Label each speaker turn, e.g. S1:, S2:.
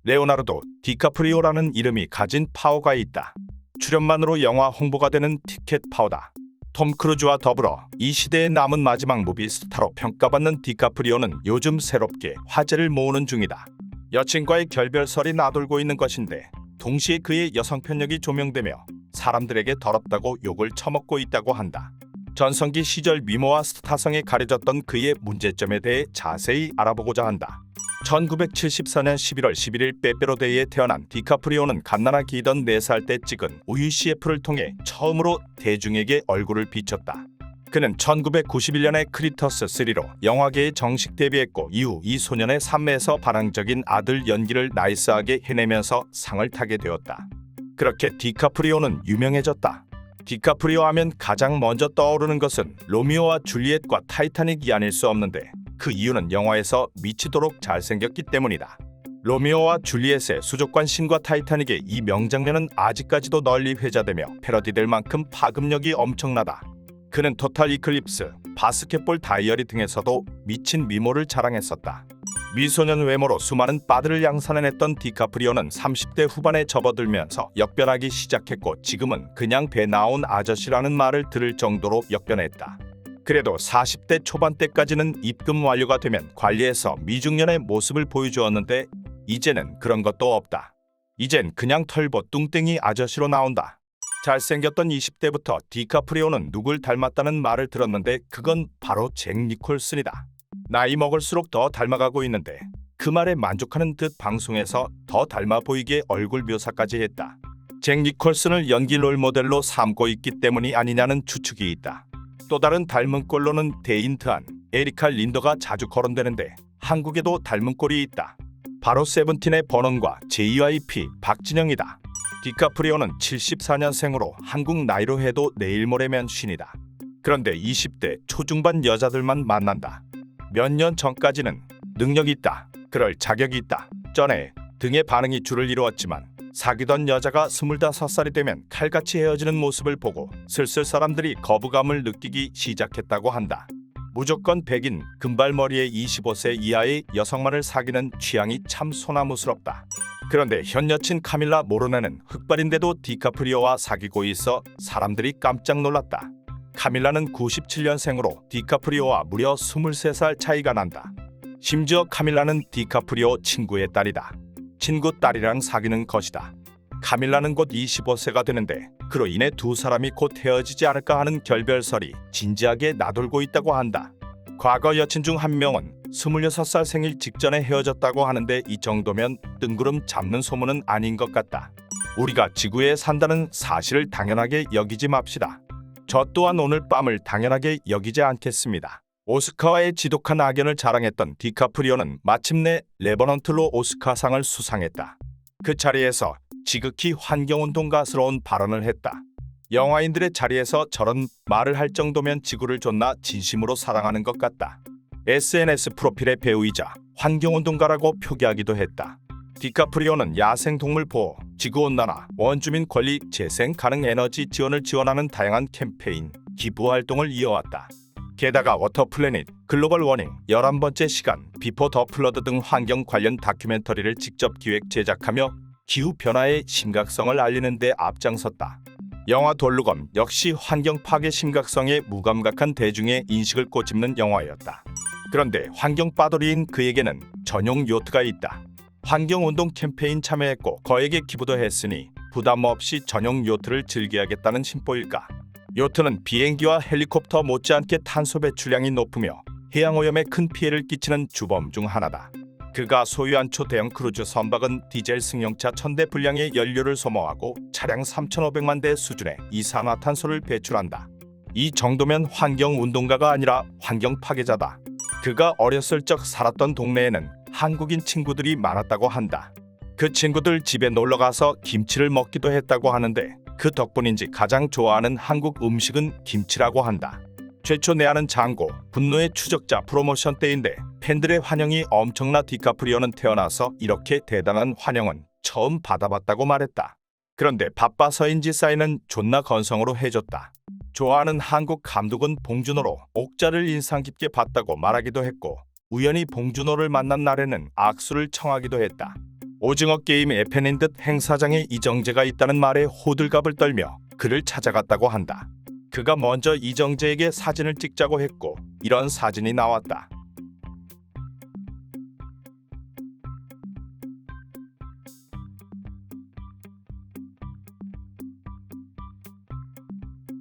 S1: 레오나르도 디카프리오라는 이름이 가진 파워가 있다. 출연만으로 영화 홍보가 되는 티켓 파워다. 톰 크루즈와 더불어 이 시대의 남은 마지막 무비 스타로 평가받는 디카프리오는 요즘 새롭게 화제를 모으는 중이다. 여친과의 결별설이 나돌고 있는 것인데 동시에 그의 여성 편력이 조명되며 사람들에게 더럽다고 욕을 처먹고 있다고 한다. 전성기 시절 미모와 스타성에 가려졌던 그의 문제점에 대해 자세히 알아보고자 한다. 1974년 11월 11일 빼빼로데이에 태어난 디카프리오는 갓난아 기던 4살 때 찍은 우유 CF를 통해 처음으로 대중에게 얼굴을 비췄다. 그는 1991년에 크리터스 3로 영화계에 정식 데뷔했고 이후 이 소년의 삶에서 반항적인 아들 연기를 나이스하게 해내면서 상을 타게 되었다. 그렇게 디카프리오는 유명해졌다. 디카프리오 하면 가장 먼저 떠오르는 것은 로미오와 줄리엣과 타이타닉이 아닐 수 없는데 그 이유는 영화에서 미치도록 잘생겼기 때문이다. 로미오와 줄리엣의 수족관 씬과 타이타닉의 이 명장면은 아직까지도 널리 회자되며 패러디될 만큼 파급력이 엄청나다. 그는 토탈 이클립스, 바스켓볼 다이어리 등에서도 미친 미모를 자랑했었다. 미소년 외모로 수많은 빠들을 양산해냈던 디카프리오는 30대 후반에 접어들면서 역변하기 시작했고 지금은 그냥 배 나온 아저씨라는 말을 들을 정도로 역변했다. 그래도 40대 초반 때까지는 입금 완료가 되면 관리해서 미중년의 모습을 보여주었는데 이제는 그런 것도 없다. 이젠 그냥 털보 뚱땡이 아저씨로 나온다. 잘생겼던 20대부터 디카프리오는 누굴 닮았다는 말을 들었는데 그건 바로 잭 니콜슨이다. 나이 먹을수록 더 닮아가고 있는데 그 말에 만족하는 듯 방송에서 더 닮아 보이게 얼굴 묘사까지 했다. 잭 니콜슨을 연기 롤모델로 삼고 있기 때문이 아니냐는 추측이 있다. 또 다른 닮은 꼴로는 데인트한 에리카 린더가 자주 거론되는데 한국에도 닮은 꼴이 있다. 바로 세븐틴의 버논과 JYP 박진영이다. 디카프리오는 74년생으로 한국 나이로 해도 내일 모레면 쉰이다. 그런데 20대 초중반 여자들만 만난다. 몇 년 전까지는 능력이 있다, 그럴 자격이 있다, 쩌네 등의 반응이 주를 이루었지만 사귀던 여자가 25살이 되면 칼같이 헤어지는 모습을 보고 슬슬 사람들이 거부감을 느끼기 시작했다고 한다. 무조건 백인, 금발머리의 25세 이하의 여성만을 사귀는 취향이 참 소나무스럽다. 그런데 현 여친 카밀라 모르네는 흑발인데도 디카프리오와 사귀고 있어 사람들이 깜짝 놀랐다. 카밀라는 97년생으로 디카프리오와 무려 23살 차이가 난다. 심지어 카밀라는 디카프리오 친구의 딸이다. 친구 딸이랑 사귀는 것이다. 카밀라는 곧 25세가 되는데 그로 인해 두 사람이 곧 헤어지지 않을까 하는 결별설이 진지하게 나돌고 있다고 한다. 과거 여친 중 한 명은 26살 생일 직전에 헤어졌다고 하는데 이 정도면 뜬구름 잡는 소문은 아닌 것 같다. 우리가 지구에 산다는 사실을 당연하게 여기지 맙시다. 저 또한 오늘 밤을 당연하게 여기지 않겠습니다. 오스카와의 지독한 악연을 자랑했던 디카프리오는 마침내 레버넌트로 오스카상을 수상했다. 그 자리에서 지극히 환경운동가스러운 발언을 했다. 영화인들의 자리에서 저런 말을 할 정도면 지구를 존나 진심으로 사랑하는 것 같다. SNS 프로필의 배우이자 환경운동가라고 표기하기도 했다. 디카프리오는 야생동물 보호, 지구온난화, 원주민 권리, 재생 가능 에너지 지원을 지원하는 다양한 캠페인, 기부 활동을 이어왔다. 게다가 워터플래닛, 글로벌 워닝, 11번째 시간, 비포 더 플러드 등 환경 관련 다큐멘터리를 직접 기획 제작하며 기후변화의 심각성을 알리는 데 앞장섰다. 영화 돌루검 역시 환경 파괴 심각성에 무감각한 대중의 인식을 꼬집는 영화였다. 그런데 환경 빠돌이인 그에게는 전용 요트가 있다. 환경운동 캠페인 참여했고 거액의 기부도 했으니 부담 없이 전용 요트를 즐겨야겠다는 심보일까. 요트는 비행기와 헬리콥터 못지않게 탄소 배출량이 높으며 해양오염에 큰 피해를 끼치는 주범 중 하나다. 그가 소유한 초대형 크루즈 선박은 디젤 승용차 1000대 분량의 연료를 소모하고 차량 3,500만 대 수준의 이산화탄소를 배출한다. 이 정도면 환경운동가가 아니라 환경 파괴자다. 그가 어렸을 적 살았던 동네에는 한국인 친구들이 많았다고 한다. 그 친구들 집에 놀러가서 김치를 먹기도 했다고 하는데 그 덕분인지 가장 좋아하는 한국 음식은 김치라고 한다. 최초 내하는 장고, 분노의 추적자 프로모션 때인데 팬들의 환영이 엄청나 디카프리오는 태어나서 이렇게 대단한 환영은 처음 받아봤다고 말했다. 그런데 바빠서인지 사인은 존나 건성으로 해줬다. 좋아하는 한국 감독은 봉준호로 옥자를 인상 깊게 봤다고 말하기도 했고 우연히 봉준호를 만난 날에는 악수를 청하기도 했다. 오징어 게임 FN인 듯 행사장에 이정재가 있다는 말에 호들갑을 떨며 그를 찾아갔다고 한다. 그가 먼저 이정재에게 사진을 찍자고 했고 이런 사진이 나왔다.